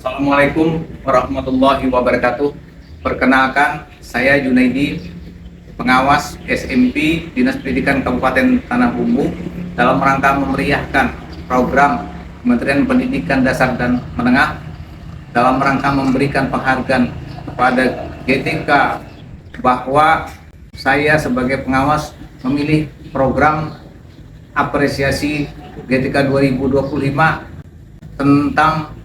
Assalamualaikum warahmatullahi wabarakatuh. Perkenalkan, saya Junaidi, pengawas SMP Dinas Pendidikan Kabupaten Tanah Bumbu, dalam rangka memeriahkan program Kementerian Pendidikan Dasar dan Menengah dalam rangka memberikan penghargaan kepada GTK bahwa saya sebagai pengawas memilih program apresiasi GTK 2025 tentang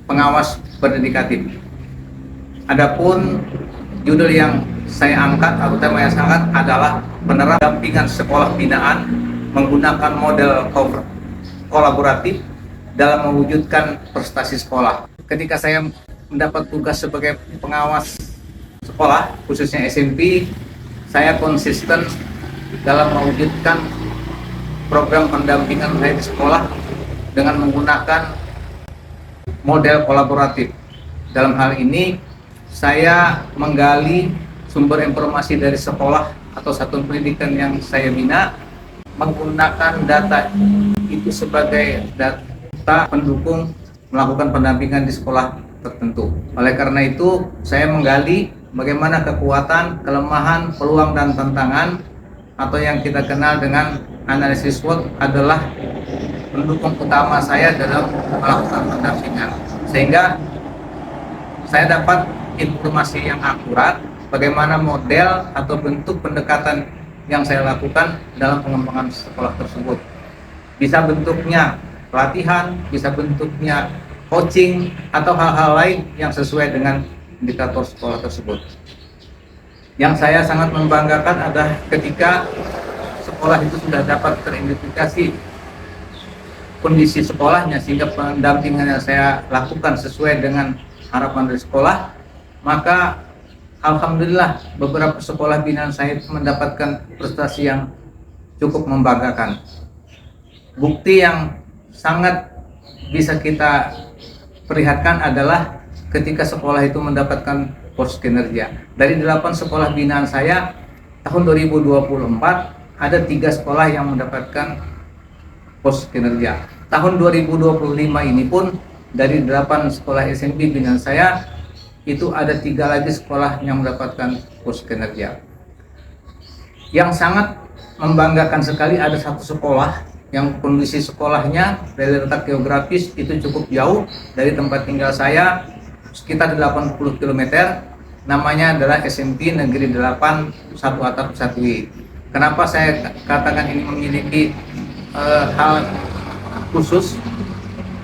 pengawas berdedikatif. Adapun judul yang saya angkat atau tema yang saya angkat adalah pendampingan sekolah binaan menggunakan model kolaboratif dalam mewujudkan prestasi sekolah. Ketika saya mendapat tugas sebagai pengawas sekolah, khususnya SMP, saya konsisten dalam mewujudkan program pendampingan saya di sekolah dengan menggunakan model kolaboratif. Dalam hal ini, saya menggali sumber informasi dari sekolah atau satuan pendidikan yang saya bina, menggunakan data itu sebagai data pendukung melakukan pendampingan di sekolah tertentu. Oleh karena itu, saya menggali bagaimana kekuatan, kelemahan, peluang, dan tantangan atau yang kita kenal dengan analisis SWOT adalah pendukung utama saya dalam melakukan pendampingan, sehingga saya dapat informasi yang akurat bagaimana model atau bentuk pendekatan yang saya lakukan dalam pengembangan sekolah tersebut. Bisa bentuknya pelatihan, bisa bentuknya coaching, atau hal-hal lain yang sesuai dengan indikator sekolah tersebut. Yang saya sangat membanggakan adalah ketika sekolah itu sudah dapat teridentifikasi kondisi sekolahnya, sehingga pendampingan yang saya lakukan sesuai dengan harapan dari sekolah, maka alhamdulillah beberapa sekolah binaan saya mendapatkan prestasi yang cukup membanggakan. Bukti yang sangat bisa kita perlihatkan adalah ketika sekolah itu mendapatkan pos kinerja. Dari 8 sekolah binaan saya, tahun 2024 ada 3 sekolah yang mendapatkan pos kinerja. Tahun 2025 ini pun dari 8 sekolah SMP binaan saya itu ada 3 lagi sekolah yang mendapatkan pos kinerja. Yang sangat membanggakan sekali, ada 1 sekolah yang kondisi sekolahnya dari letak geografis itu cukup jauh dari tempat tinggal saya, sekitar 80 km. Namanya adalah SMP Negeri 8 Satu Atap Satwi. Kenapa saya katakan ini memiliki hal khusus?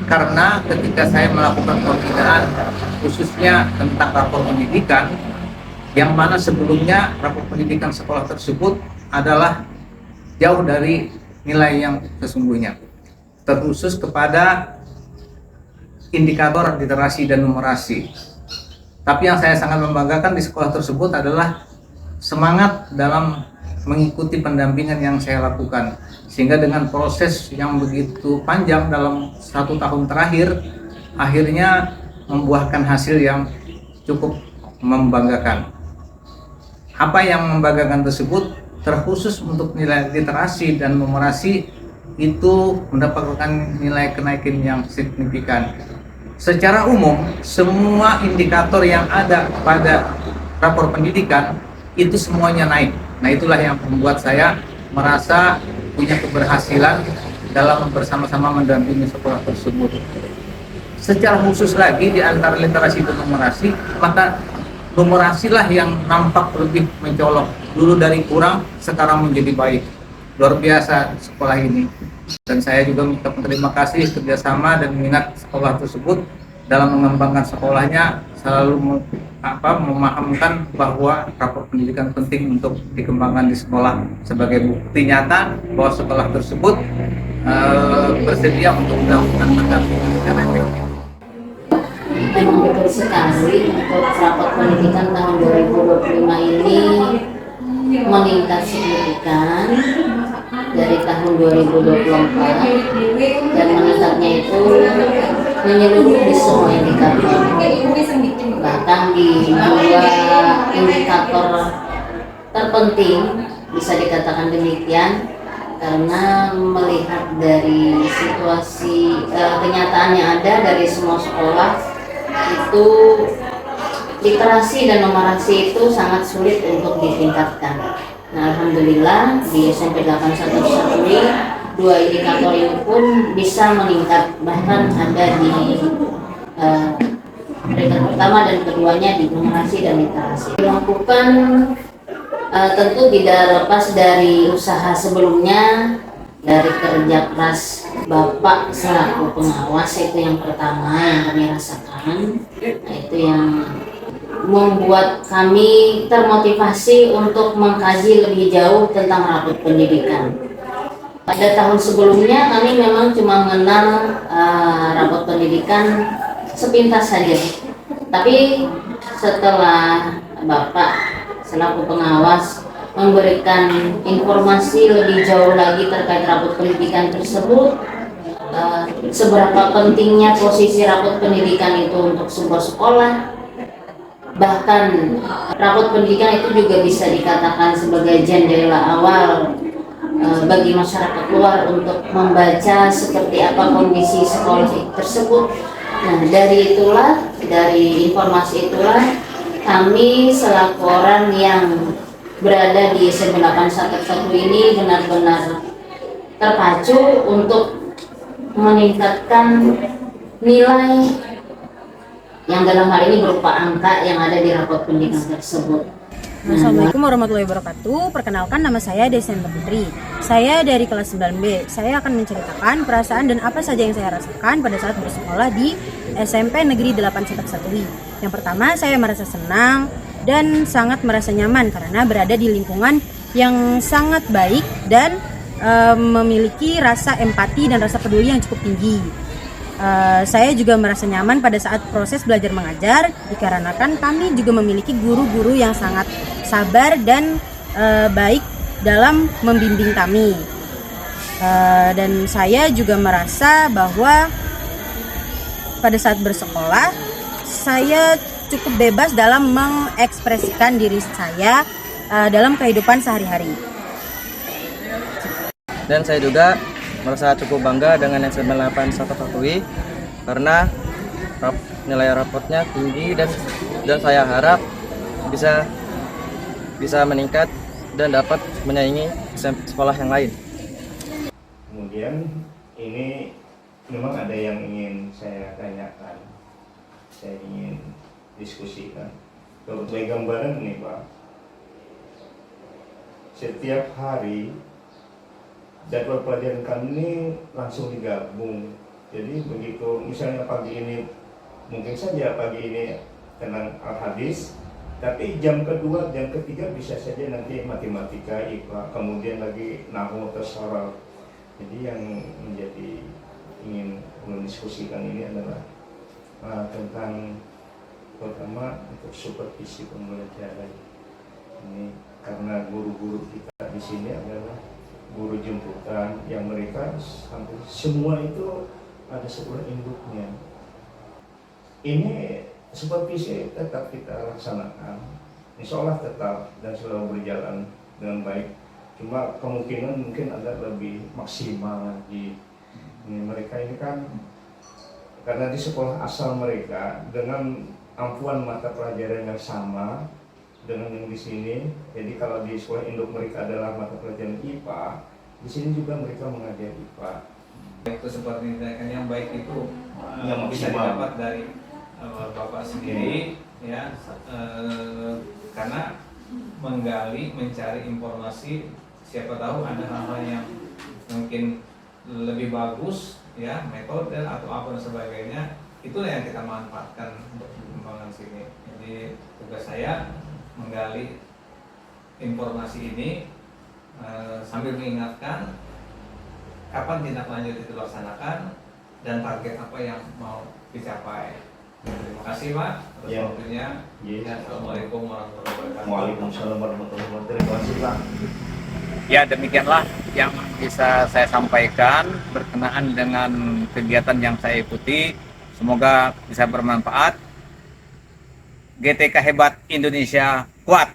Karena ketika saya melakukan pembinaan khususnya tentang rapor pendidikan, yang mana sebelumnya rapor pendidikan sekolah tersebut adalah jauh dari nilai yang sesungguhnya, terkhusus kepada indikator literasi dan numerasi. Tapi yang saya sangat membanggakan di sekolah tersebut adalah semangat dalam mengikuti pendampingan yang saya lakukan, sehingga dengan proses yang begitu panjang dalam 1 tahun terakhir, akhirnya membuahkan hasil yang cukup membanggakan. Apa yang membanggakan tersebut terkhusus untuk nilai literasi dan numerasi itu mendapatkan nilai kenaikan yang signifikan. Secara umum, semua indikator yang ada pada rapor pendidikan itu semuanya naik. Nah, itulah yang membuat saya merasa punya keberhasilan dalam bersama-sama mendampingi sekolah tersebut. Secara khusus lagi di antara literasi dan numerasi, maka numerasilah yang nampak lebih mencolok. Dulu dari kurang, sekarang menjadi baik. Luar biasa sekolah ini. Dan saya juga minta terima kasih kerjasama dan minat sekolah tersebut dalam mengembangkan sekolahnya, selalu memahamkan bahwa rapor pendidikan penting untuk dikembangkan di sekolah sebagai bukti nyata bahwa sekolah tersebut bersedia untuk melakukan pendampingan secara efektif. Memang betul sekali untuk rapor pendidikan tahun 2025 ini meningkat signifikan dari tahun 2024, dan meningkatnya itu menyeluruh di semua indikator, bahkan di 2 indikator terpenting bisa dikatakan demikian, karena melihat dari situasi kenyataan yang ada dari semua sekolah itu literasi dan numerasi itu sangat sulit untuk ditingkatkan. Nah, alhamdulillah di SMP 811 ini 2 indikator ini pun bisa meningkat, bahkan ada di peringkat pertama dan keduanya di numerasi dan literasi. Dilakukan tentu tidak lepas dari usaha sebelumnya, dari kerja keras Bapak selaku pengawas, itu yang pertama yang kami rasakan. Nah, itu yang membuat kami termotivasi untuk mengkaji lebih jauh tentang rapot pendidikan. Pada tahun sebelumnya kami memang cuma mengenal rapot pendidikan sepintas saja, tapi setelah Bapak selaku pengawas memberikan informasi lebih jauh lagi terkait rapot pendidikan tersebut, seberapa pentingnya posisi rapot pendidikan itu untuk sebuah sekolah, bahkan rapot pendidikan itu juga bisa dikatakan sebagai jendela awal bagi masyarakat luar untuk membaca seperti apa kondisi sekolah tersebut. Nah, dari informasi itulah kami selaku orang yang berada di SMP 811 ini benar-benar terpacu untuk meningkatkan nilai yang dalam hal ini berupa angka yang ada di rapot pendidikan tersebut. Assalamualaikum warahmatullahi wabarakatuh. Perkenalkan, nama saya Desember Putri. Saya dari kelas 9B. Saya akan menceritakan perasaan dan apa saja yang saya rasakan pada saat bersekolah di SMP Negeri 811. Yang pertama, saya merasa senang dan sangat merasa nyaman karena berada di lingkungan yang sangat baik dan memiliki rasa empati dan rasa peduli yang cukup tinggi. Saya juga merasa nyaman pada saat proses belajar mengajar dikarenakan kami juga memiliki guru-guru yang sangat sabar dan baik dalam membimbing kami. Dan saya juga merasa bahwa pada saat bersekolah saya cukup bebas dalam mengekspresikan diri saya dalam kehidupan sehari-hari. Dan saya juga merasa cukup bangga dengan SMP 811 karena nilai rapotnya tinggi dan saya harap bisa meningkat dan dapat menyaingi sekolah yang lain. Kemudian ini memang ada yang ingin saya tanyakan, saya ingin diskusikan. Kalau sebagai gambaran nih Pak, setiap hari jadwal pelajaran kami ini langsung digabung. Jadi begitu misalnya pagi ini, mungkin saja pagi ini tentang al-hadis, tapi jam kedua, jam ketiga bisa saja nanti matematika, IPA, kemudian lagi nahwu atau syarat. Jadi yang menjadi ingin mendiskusikan ini adalah tentang pertama untuk supervisi pembelajaran. Ini karena guru-guru kita di sini adalah guru jemputan yang mereka hampir semua itu ada sekolah induknya. Ini supervisi tetap kita laksanakan, insya Allah tetap dan selalu berjalan dengan baik. Cuma kemungkinan mungkin agak lebih maksimal lagi. Mereka ini kan karena di sekolah asal mereka dengan ampuan mata pelajaran yang sama dengan yang di sini. Jadi kalau di sekolah induk mereka adalah mata pelajaran IPA, di sini juga mereka mengajar IPA. Itu seperti yang baik itu yang bisa maksimal didapat dari Bapak sendiri, ya, karena menggali, mencari informasi, siapa tahu ada hal-hal yang mungkin lebih bagus, ya, metode atau apa dan sebagainya. Itulah yang kita manfaatkan untuk pengembangan sini. Jadi tugas saya menggali informasi ini sambil mengingatkan kapan tindak lanjut itu dilaksanakan dan target apa yang mau dicapai. Terima kasih Pak atas waktunya. Assalamualaikum warahmatullahi wabarakatuh. Waalaikumsalam warahmatullahi wabarakatuh. Terima kasih Pak. Ya, demikianlah yang bisa saya sampaikan berkenaan dengan kegiatan yang saya ikuti. Semoga bisa bermanfaat. GTK hebat, Indonesia kuat.